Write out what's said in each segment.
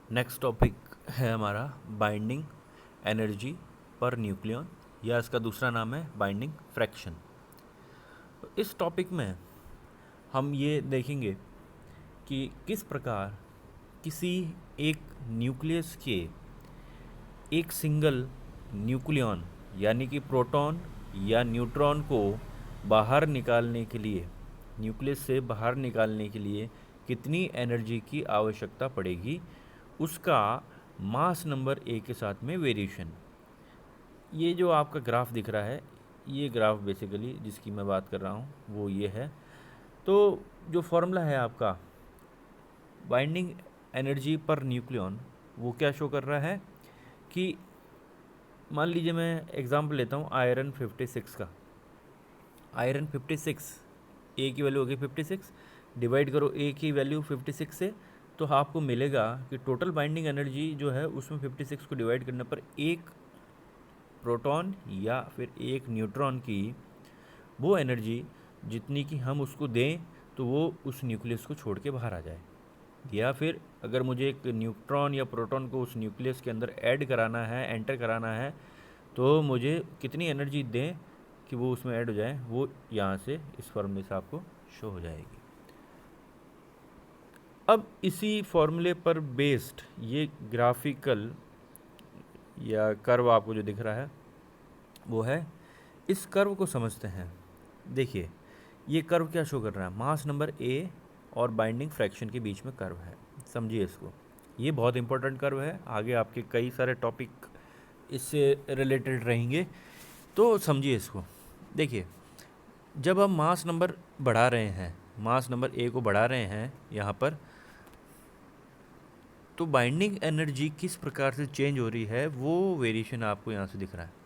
Next topic है हमारा binding energy per nucleon, या इसका दूसरा नाम है बाइंडिंग फ्रैक्शन। तो इस टॉपिक में हम ये देखेंगे कि किस प्रकार किसी एक न्यूक्लियस के एक सिंगल न्यूक्लियन यानी कि प्रोटॉन या न्यूट्रॉन को बाहर निकालने के लिए, न्यूक्लियस से बाहर निकालने के लिए कितनी एनर्जी की आवश्यकता पड़ेगी, उसका मास नंबर ए के साथ में वेरिएशन। ये जो आपका ग्राफ दिख रहा है, ये ग्राफ बेसिकली जिसकी मैं बात कर रहा हूँ वो ये है। तो जो फॉर्मूला है आपका बाइंडिंग एनर्जी पर न्यूक्लियन, वो क्या शो कर रहा है कि मान लीजिए मैं एग्जांपल लेता हूँ आयरन 56 का। आयरन 56, ए की वैल्यू होगी 56, डिवाइड करो ए की वैल्यू 56 से, तो आपको मिलेगा कि टोटल बाइंडिंग एनर्जी जो है उसमें 56 को डिवाइड करने पर एक प्रोटॉन या फिर एक न्यूट्रॉन की वो एनर्जी जितनी कि हम उसको दें तो वो उस न्यूक्लियस को छोड़ के बाहर आ जाए, या फिर अगर मुझे एक न्यूट्रॉन या प्रोटॉन को उस न्यूक्लियस के अंदर ऐड कराना है, एंटर कराना है, तो मुझे कितनी एनर्जी दें कि वो उसमें ऐड हो जाए, वो यहाँ से इस फॉर्मूले से आपको शो हो जाएगी। अब इसी फॉर्मूले पर बेस्ड ये ग्राफिकल या कर्व आपको जो दिख रहा है वो है, इस कर्व को समझते हैं। देखिए ये कर्व क्या शो कर रहा है, मास नंबर ए और बाइंडिंग फ्रैक्शन के बीच में कर्व है। समझिए इसको, ये बहुत इंपॉर्टेंट कर्व है, आगे आपके कई सारे टॉपिक इससे रिलेटेड रहेंगे, तो समझिए इसको। देखिए जब हम मास नंबर बढ़ा रहे हैं, मास नंबर ए को बढ़ा रहे हैं यहाँ पर, तो बाइंडिंग एनर्जी किस प्रकार से चेंज हो रही है वो वेरिएशन आपको यहाँ से दिख रहा है।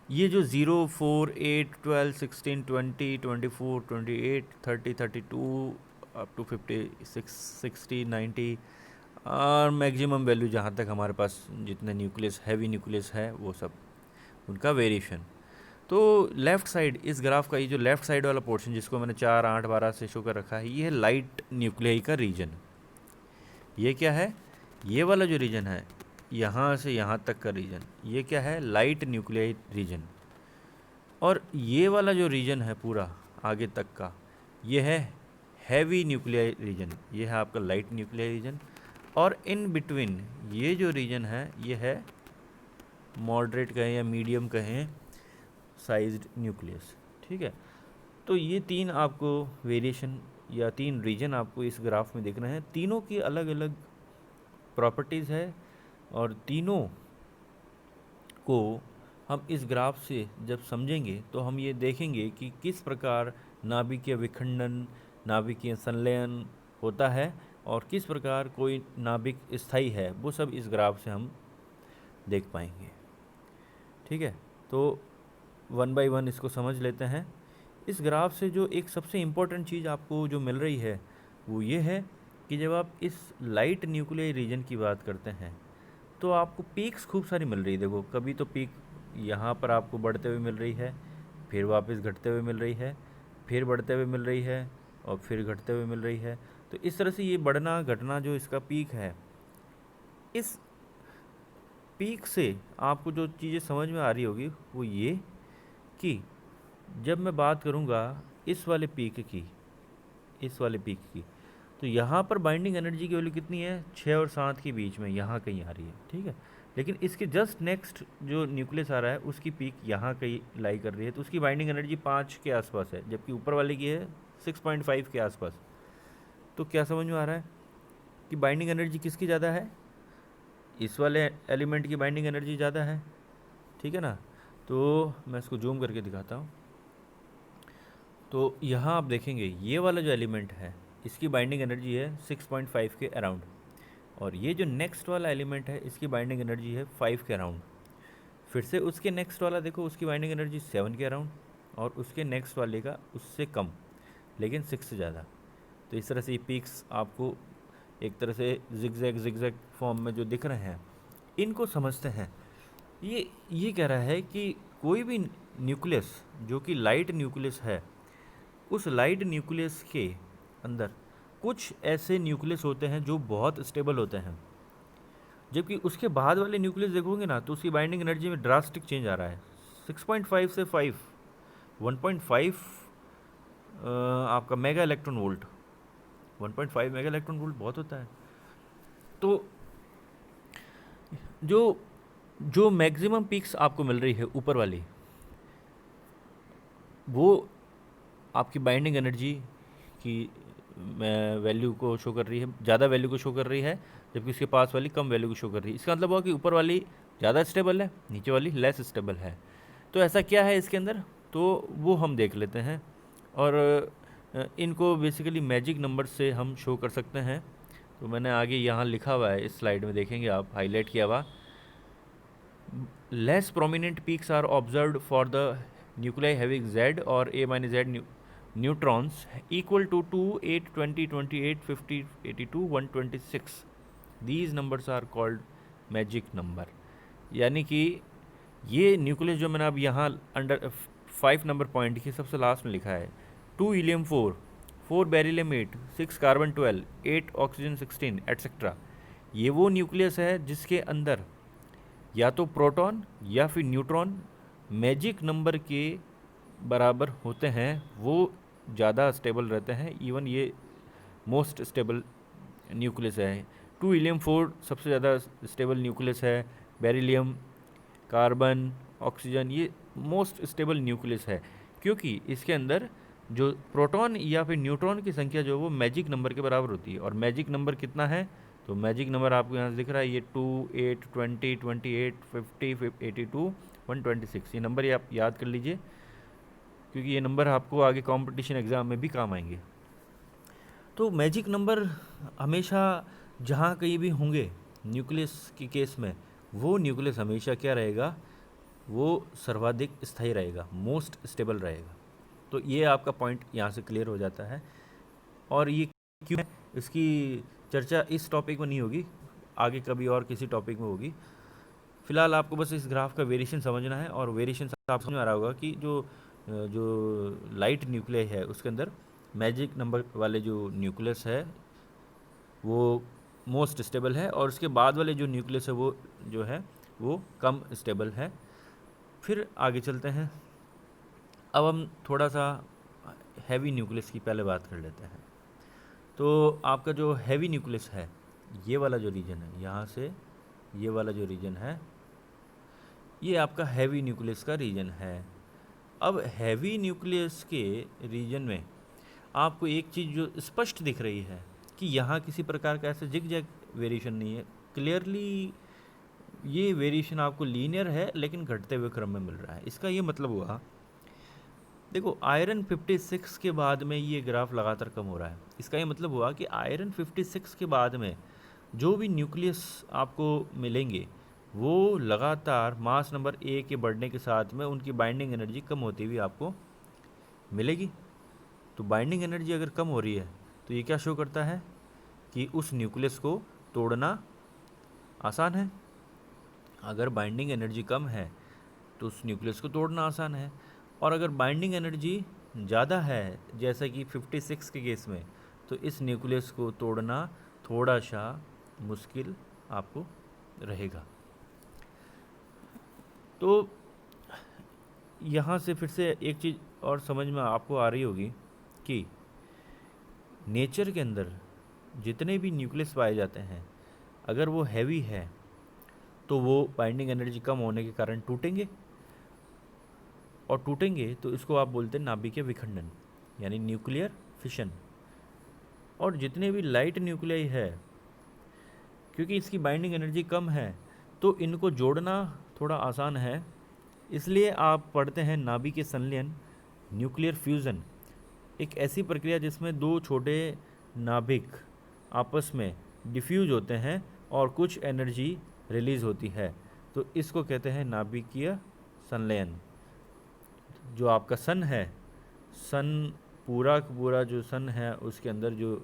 ये जो 0, 4, 8, 12, 16, 20, 24, 28, 30, 32 अप टू 56, 60, 90 और मैक्सिमम वैल्यू जहाँ तक हमारे पास जितने न्यूक्लियस, हैवी न्यूक्लियस है, वो सब उनका वेरिएशन। तो लेफ़्ट साइड इस ग्राफ का, ये जो लेफ़्ट साइड वाला पोर्शन जिसको मैंने 4, 8, 12 से शो कर रखा है, ये है लाइट न्यूक्लियाई का रीजन। ये क्या है, ये वाला जो रीजन है यहाँ से यहाँ तक का रीजन, ये क्या है, लाइट न्यूक्लियाई रीजन। और ये वाला जो रीजन है पूरा आगे तक का, ये है हैवी न्यूक्लियाई रीजन, ये है आपका लाइट न्यूक्लियाई रीजन। और इन बिटवीन ये जो रीजन है ये है मॉडरेट कहें या मीडियम कहें साइज्ड न्यूक्लियस। ठीक है, तो ये तीन आपको वेरिएशन या तीन रीजन आपको इस ग्राफ में देखना है। तीनों की अलग अलग प्रॉपर्टीज़ है और तीनों को हम इस ग्राफ से जब समझेंगे तो हम ये देखेंगे कि किस प्रकार नाभिकीय विखंडन, नाभिकीय संलयन होता है और किस प्रकार कोई नाभिक स्थायी है, वो सब इस ग्राफ से हम देख पाएंगे। ठीक है, तो वन बाय वन इसको समझ लेते हैं। इस ग्राफ से जो एक सबसे इम्पोर्टेंट चीज़ आपको जो मिल रही है वो ये है कि जब आप इस लाइट न्यूक्लियर रीजन की बात करते हैं तो आपको पीक्स खूब सारी मिल रही है। देखो कभी तो पीक यहाँ पर आपको बढ़ते हुए मिल रही है, फिर वापस घटते हुए मिल रही है, फिर बढ़ते हुए मिल रही है और फिर घटते हुए मिल रही है। तो इस तरह से ये बढ़ना घटना जो इसका पीक है, इस पीक से आपको जो चीज़ें समझ में आ रही होगी वो ये कि जब मैं बात करूँगा इस वाले पीक की, इस वाले पीक की, तो यहाँ पर बाइंडिंग एनर्जी की वैल्यू कितनी है, 6 और 7 के बीच में यहाँ कहीं आ रही है। ठीक है, लेकिन इसके जस्ट नेक्स्ट जो न्यूक्लियस आ रहा है उसकी पीक यहाँ कहीं लाई कर रही है, तो उसकी बाइंडिंग एनर्जी 5 के आसपास है, जबकि ऊपर वाले की है 6.5 के आसपास। तो क्या समझ में आ रहा है कि बाइंडिंग एनर्जी किसकी ज़्यादा है, इस वाले एलिमेंट की बाइंडिंग एनर्जी ज़्यादा है। ठीक है ना, तो मैं इसको जूम करके दिखाता हूँ। तो यहाँ आप देखेंगे ये वाला जो एलिमेंट है इसकी बाइंडिंग एनर्जी है 6.5 के अराउंड, और ये जो नेक्स्ट वाला एलिमेंट है इसकी बाइंडिंग एनर्जी है 5 के अराउंड। फिर से उसके नेक्स्ट वाला देखो, उसकी बाइंडिंग एनर्जी 7 के अराउंड, और उसके नेक्स्ट वाले का उससे कम लेकिन 6 से ज़्यादा। तो इस तरह से ये पीक्स आपको एक तरह से जिगजैग फॉर्म में जो दिख रहे हैं, इनको समझते हैं। ये कह रहा है कि कोई भी न्यूक्लियस जो कि लाइट न्यूक्लियस है, उस लाइट न्यूक्लियस के अंदर कुछ ऐसे न्यूक्लियस होते हैं जो बहुत स्टेबल होते हैं, जबकि उसके बाद वाले न्यूक्लियस देखोगे ना तो उसकी बाइंडिंग एनर्जी में ड्रास्टिक चेंज आ रहा है। 6.5 से 5, 1.5 आपका mega electron volt, 1.5 mega electron volt बहुत होता है। तो जो जो मैक्सिमम पीक्स आपको मिल रही है ऊपर वाली, वो आपकी बाइंडिंग एनर्जी की वैल्यू को शो कर रही है, ज़्यादा वैल्यू को शो कर रही है, जबकि उसके पास वाली कम वैल्यू को शो कर रही है। इसका मतलब हुआ कि ऊपर वाली ज़्यादा स्टेबल है, नीचे वाली लेस स्टेबल है। तो ऐसा क्या है इसके अंदर, तो वो हम देख लेते हैं। और इनको बेसिकली मैजिक नंबर से हम शो कर सकते हैं। तो मैंने आगे यहाँ लिखा हुआ है, इस स्लाइड में देखेंगे आप, हाईलाइट किया हुआ, less prominent peaks are observed for the nuclei having Z और A minus Z neutrons equal to 2, 8, 20, 28, 50, 82, 126. These numbers are called magic number। यानी कि ये न्यूक्लियस जो मैंने अब यहाँ अंडर 5 नंबर पॉइंट के सबसे लास्ट में लिखा है, 2 helium 4, 4 beryllium 8, 6 carbon 12, 8 oxygen 16 etcetera, ये वो न्यूक्लियस है जिसके अंदर या तो प्रोटॉन या फिर न्यूट्रॉन मैजिक नंबर के बराबर होते हैं, वो ज़्यादा स्टेबल रहते हैं। इवन ये मोस्ट स्टेबल न्यूक्लियस है। 2 हीलियम 4 सबसे ज़्यादा स्टेबल न्यूक्लियस है। बेरिलियम, कार्बन, ऑक्सीजन, ये मोस्ट स्टेबल न्यूक्लियस है, क्योंकि इसके अंदर जो प्रोटॉन या फिर न्यूट्रॉन की संख्या जो है वो मैजिक नंबर के बराबर होती है। और मैजिक नंबर कितना है, तो मैजिक नंबर आपको यहाँ से दिख रहा है, ये 2, 8, 20, 28, 50, 82, 126। ये नंबर ये आप याद कर लीजिए, क्योंकि ये नंबर आपको आगे कंपटीशन एग्ज़ाम में भी काम आएंगे। तो मैजिक नंबर हमेशा जहाँ कहीं भी होंगे न्यूक्लियस के केस में, वो न्यूक्लियस हमेशा क्या रहेगा, वो सर्वाधिक स्थायी रहेगा, मोस्ट स्टेबल रहेगा। तो ये आपका पॉइंट यहाँ से क्लियर हो जाता है। और ये क्यों है, इसकी चर्चा इस टॉपिक में नहीं होगी, आगे कभी और किसी टॉपिक में होगी। फिलहाल आपको बस इस ग्राफ का वेरिएशन समझना है। और वेरिएशन आप समझ में आ रहा होगा कि जो लाइट न्यूक्लियस है उसके अंदर मैजिक नंबर वाले जो न्यूक्लियस है वो मोस्ट स्टेबल है, और उसके बाद वाले जो न्यूक्लियस है वो जो है वो कम स्टेबल है। फिर आगे चलते हैं। अब हम थोड़ा सा हैवी न्यूक्लियस की पहले बात कर लेते हैं। तो आपका जो हैवी न्यूक्लियस है, ये वाला जो रीजन है, यहाँ से ये वाला जो रीजन है, ये आपका हैवी न्यूक्लियस का रीजन है। अब हैवी न्यूक्लियस के रीजन में आपको एक चीज़ जो स्पष्ट दिख रही है कि यहाँ किसी प्रकार का ऐसे जिग जैग वेरिएशन नहीं है। क्लियरली ये वेरिएशन आपको लीनियर है, लेकिन घटते हुए क्रम में मिल रहा है। इसका ये मतलब हुआ, देखो आयरन 56 के बाद में ये ग्राफ लगातार कम हो रहा है। इसका ये मतलब हुआ कि आयरन 56 के बाद में जो भी न्यूक्लियस आपको मिलेंगे वो लगातार मास नंबर ए के बढ़ने के साथ में उनकी बाइंडिंग एनर्जी कम होती हुई आपको मिलेगी। तो बाइंडिंग एनर्जी अगर कम हो रही है तो ये क्या शो करता है कि उस न्यूक्लियस को तोड़ना आसान है। अगर बाइंडिंग एनर्जी कम है तो उस न्यूक्लियस को तोड़ना आसान है। और अगर बाइंडिंग एनर्जी ज़्यादा है, जैसा कि 56 के केस में, तो इस न्यूक्लियस को तोड़ना थोड़ा सा मुश्किल आपको रहेगा। तो यहाँ से फिर से एक चीज़ और समझ में आपको आ रही होगी कि नेचर के अंदर जितने भी न्यूक्लियस पाए जाते हैं, अगर वो हैवी है तो वो बाइंडिंग एनर्जी कम होने के कारण टूटेंगे, और टूटेंगे तो इसको आप बोलते हैं नाभिकीय विखंडन, यानी न्यूक्लियर फिशन। और जितने भी लाइट न्यूक्लियाई है, क्योंकि इसकी बाइंडिंग एनर्जी कम है तो इनको जोड़ना थोड़ा आसान है। इसलिए आप पढ़ते हैं नाभिकीय संलयन, न्यूक्लियर फ्यूज़न, एक ऐसी प्रक्रिया जिसमें दो छोटे नाभिक आपस में डिफ्यूज होते हैं और कुछ एनर्जी रिलीज़ होती है। तो इसको कहते हैं नाभिकीय संलयन। जो आपका सन है, सन पूरा का पूरा जो सन है उसके अंदर जो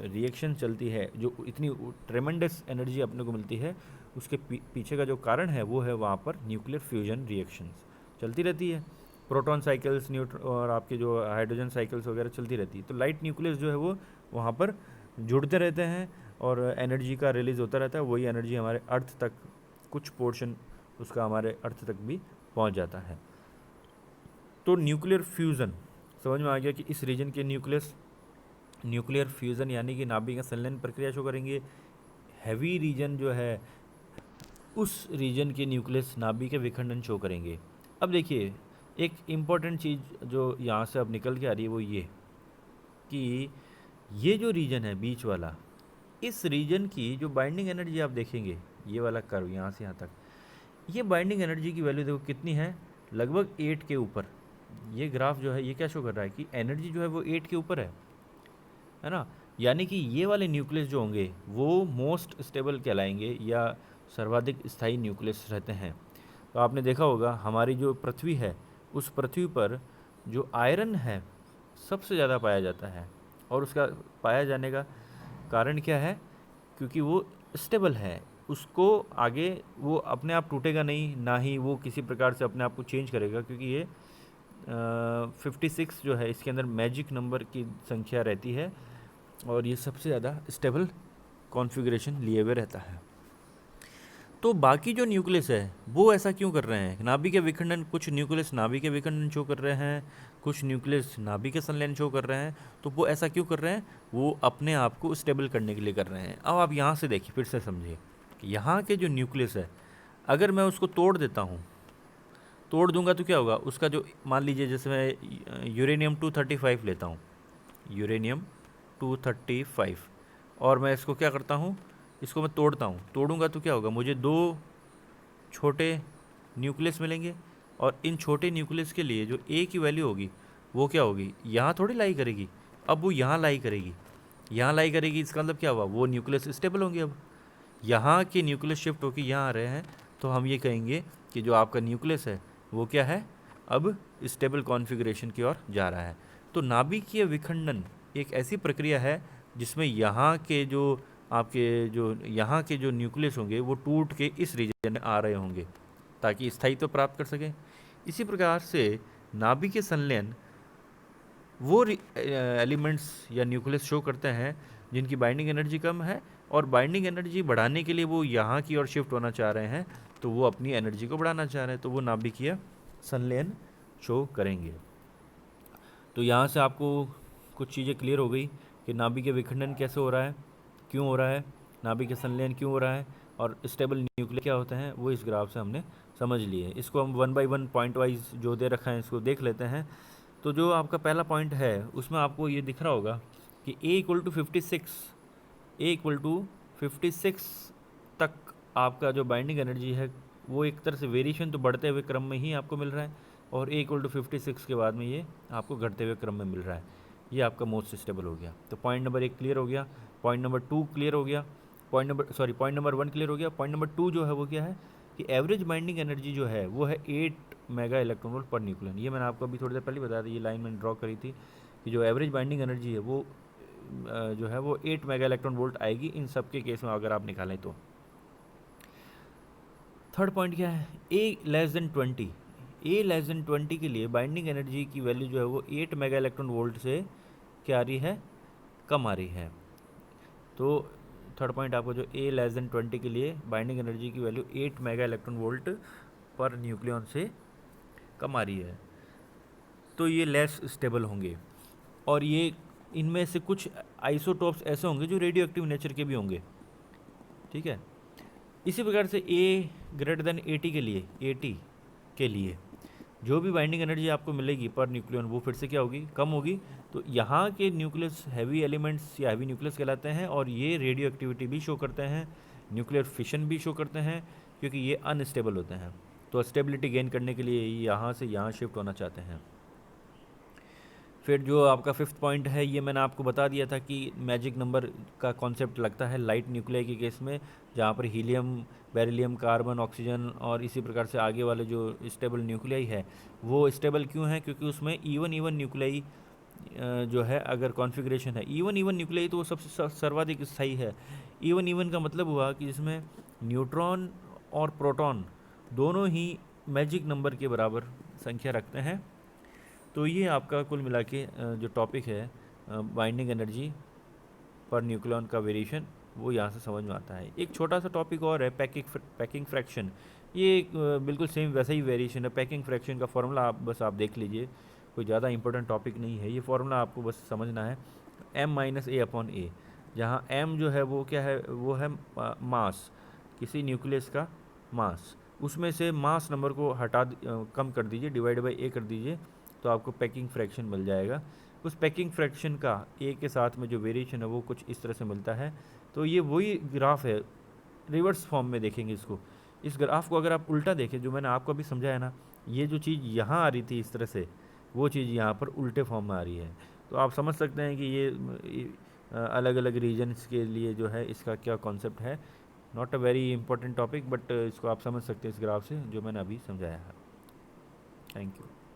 रिएक्शन चलती है, जो इतनी ट्रेमेंडस एनर्जी अपने को मिलती है, उसके पीछे का जो कारण है वो है वहाँ पर न्यूक्लियर फ्यूजन रिएक्शंस चलती रहती है। प्रोटॉन साइकिल्स, न्यूट्रॉन और आपके जो हाइड्रोजन साइकिल्स वगैरह चलती रहती है। तो लाइट न्यूक्लियस जो है वो वहाँ पर जुड़ते रहते हैं और एनर्जी का रिलीज़ होता रहता है, वही एनर्जी हमारे अर्थ तक, कुछ पोर्शन उसका हमारे अर्थ तक भी पहुंच जाता है। तो न्यूक्लियर फ्यूज़न समझ में आ गया कि इस रीजन के न्यूक्लियर फ्यूज़न यानी कि नाभिक का संलयन प्रक्रिया शो करेंगे। हैवी रीजन जो है उस रीजन के न्यूक्लियस नाभिक के विखंडन शो करेंगे। अब देखिए एक इम्पॉर्टेंट चीज़ जो यहाँ से अब निकल के आ रही है वो ये कि ये जो रीजन है बीच वाला, इस रीजन की जो बाइंडिंग एनर्जी आप देखेंगे, ये वाला कर्व यहाँ से यहाँ तक, ये बाइंडिंग एनर्जी की वैल्यू देखो कितनी है, लगभग 8 के ऊपर। ये ग्राफ जो है ये क्या शो कर रहा है कि एनर्जी जो है वो 8 के ऊपर है ना। यानी कि ये वाले न्यूक्लियस जो होंगे वो मोस्ट स्टेबल कहलाएंगे या सर्वाधिक स्थायी न्यूक्लियस रहते हैं। तो आपने देखा होगा हमारी जो पृथ्वी है, उस पृथ्वी पर जो आयरन है सबसे ज़्यादा पाया जाता है, और उसका पाया जाने का कारण क्या है, क्योंकि वो स्टेबल है, उसको आगे वो अपने आप टूटेगा नहीं, ना ही वो किसी प्रकार से अपने आप को चेंज करेगा, क्योंकि ये 56 जो है इसके अंदर मैजिक नंबर की संख्या रहती है और ये सबसे ज़्यादा स्टेबल कॉन्फ़िगरेशन लिए हुए रहता है। तो बाकी जो न्यूक्लियस है वो ऐसा क्यों कर रहे हैं, नाभिक के विखंडन, कुछ न्यूक्लियस नाभिक के विखंडन शो कर रहे हैं, कुछ न्यूक्लियस नाभिक के संलयन शो कर रहे हैं। तो वो ऐसा क्यों कर रहे हैं, वो अपने आप को स्टेबल करने के लिए कर रहे हैं। अब आप यहाँ से देखिए, फिर से समझिए कि यहाँ के जो न्यूक्लियस है अगर मैं उसको तोड़ देता हूँ, तोड़ दूंगा तो क्या होगा, उसका जो मान लीजिए जैसे मैं यूरेनियम 235 लेता हूँ, यूरेनियम 235, और मैं इसको क्या करता हूँ, इसको मैं तोड़ता हूँ, तोड़ूंगा तो क्या होगा, मुझे 2 छोटे न्यूक्लियस मिलेंगे, और इन छोटे न्यूक्लियस के लिए जो ए की वैल्यू होगी वो क्या होगी, यहाँ थोड़ी लाई करेगी, अब वो यहाँ लाई करेगी, यहाँ लाई करेगी, इसका मतलब क्या हुआ, वो न्यूक्लियस स्टेबल होंगे। अब यहाँ के न्यूक्लियस शिफ्ट होकर यहाँ आ रहे हैं, तो हम ये कहेंगे कि जो आपका न्यूक्लियस है वो क्या है, अब स्टेबल कॉन्फ़िगरेशन की ओर जा रहा है। तो नाभिकीय विखंडन एक ऐसी प्रक्रिया है जिसमें यहाँ के जो आपके जो यहाँ के जो न्यूक्लियस होंगे वो टूट के इस रीजन में आ रहे होंगे ताकि स्थायित्व प्राप्त कर सकें। इसी प्रकार से नाभिकीय संलयन वो एलिमेंट्स या न्यूक्लियस शो करते हैं जिनकी बाइंडिंग एनर्जी कम है, और बाइंडिंग एनर्जी बढ़ाने के लिए वो यहाँ की ओर शिफ्ट होना चाह रहे हैं, तो वो अपनी एनर्जी को बढ़ाना चाह रहे हैं, तो वो नाभिकीय संलयन शो करेंगे। तो यहाँ से आपको कुछ चीज़ें क्लियर हो गई कि नाभिकीय विखंडन कैसे हो रहा है, क्यों हो रहा है, नाभिकीय संलयन क्यों हो रहा है, और स्टेबल न्यूक्लियस क्या होते हैं, वो इस ग्राफ से हमने समझ लिए। इसको हम 1 बाय 1 पॉइंट वाइज जो दे रखा है इसको देख लेते हैं। तो जो आपका पहला पॉइंट है उसमें आपको ये दिख रहा होगा कि A = 56, A = 56 तक आपका जो बाइंडिंग एनर्जी है वो एक तरह से वेरिएशन तो बढ़ते हुए क्रम में ही आपको मिल रहा है, और A = 56 के बाद में ये आपको घटते हुए क्रम में मिल रहा है। ये आपका मोस्ट स्टेबल हो गया। तो पॉइंट नंबर 1 क्लियर हो गया, पॉइंट नंबर 2 क्लियर हो गया, पॉइंट नंबर 1 क्लियर हो गया। पॉइंट नंबर 2 जो है वो क्या है कि एवरेज बाइंडिंग एनर्जी जो है वो है 8 mega electron volt per nucleon. ये मैंने आपको अभी थोड़ी देर पहले बताया था, ये लाइन मैंने ड्रॉ करी थी कि जो एवरेज बाइंडिंग एनर्जी है वो जो है वो 8 मेगा इलेक्ट्रॉन वोल्ट आएगी इन सब के केस में अगर आप निकालें तो। थर्ड पॉइंट क्या है, A <20, A <20 के लिए बाइंडिंग एनर्जी की वैल्यू जो है वो 8 मेगा इलेक्ट्रॉन वोल्ट से क्या आ रही है, कम आ रही है। तो थर्ड पॉइंट आपको जो A <20 के लिए बाइंडिंग एनर्जी की value 8 mega electron volt per nucleon से कम आ रही है, तो ये लेस स्टेबल होंगे। और ये इनमें से कुछ आइसोटोप्स ऐसे होंगे जो रेडियो एक्टिव नेचर के भी होंगे, ठीक है। इसी प्रकार से A 80 के लिए जो भी बाइंडिंग एनर्जी आपको मिलेगी पर न्यूक्लियन वो फिर से क्या होगी, कम होगी। तो यहाँ के न्यूक्लियस हैवी एलिमेंट्स या हैवी न्यूक्लियस कहलाते हैं, और ये रेडियो एक्टिविटी भी शो करते हैं, न्यूक्लियर फिशन भी शो करते हैं, क्योंकि ये अनस्टेबल होते हैं। तो स्टेबिलिटी गेन करने के लिए यहाँ से यहाँ शिफ्ट होना चाहते हैं। फिर जो आपका फिफ्थ पॉइंट है ये मैंने आपको बता दिया था कि मैजिक नंबर का कॉन्सेप्ट लगता है लाइट न्यूक्लियाई के केस में, जहाँ पर हीलियम, बेरिलियम, कार्बन, ऑक्सीजन और इसी प्रकार से आगे वाले जो स्टेबल न्यूक्लियाई है वो स्टेबल क्यों है, क्योंकि उसमें इवन न्यूक्लियाई जो है अगर कॉन्फ़िगरेशन है इवन न्यूक्लियाई तो वो सबसे सर्वाधिक स्थायी है। इवन का मतलब हुआ कि जिसमें न्यूट्रॉन और प्रोटॉन दोनों ही मैजिक नंबर के बराबर संख्या रखते हैं। तो ये आपका कुल मिला के जो टॉपिक है बाइंडिंग एनर्जी पर न्यूक्लियन का वेरिएशन वो यहाँ से समझ में आता है। एक छोटा सा टॉपिक और है, पैकिंग फ्रैक्शन। ये बिल्कुल सेम वैसा ही वेरिएशन है। पैकिंग फ्रैक्शन का फॉर्मूला आप देख लीजिए, कोई ज़्यादा इंपॉर्टेंट टॉपिक नहीं है। ये फॉर्मूला आपको बस समझना है, m-a/a, जहाँ m जो है वो क्या है, वो है मास, किसी न्यूक्लियस का मास। उसमें से मास नंबर को कम कर दीजिए, डिवाइड बाई a कर दीजिए, तो आपको पैकिंग फ्रैक्शन मिल जाएगा। उस पैकिंग फ्रैक्शन का a के साथ में जो वेरिएशन है वो कुछ इस तरह से मिलता है। तो ये वही ग्राफ है, रिवर्स फॉर्म में देखेंगे इसको। इस ग्राफ को अगर आप उल्टा देखें, जो मैंने आपको अभी समझाया ना, ये जो चीज़ यहाँ आ रही थी इस तरह से, वो चीज़ यहाँ पर उल्टे फॉर्म में आ रही है। तो आप समझ सकते हैं कि ये अलग अलग रीजन्स के लिए जो है इसका क्या कॉन्सेप्ट है। Not a very important topic, but इसको आप समझ सकते हैं इस ग्राफ से, जो मैंने अभी समझाया है। Thank you.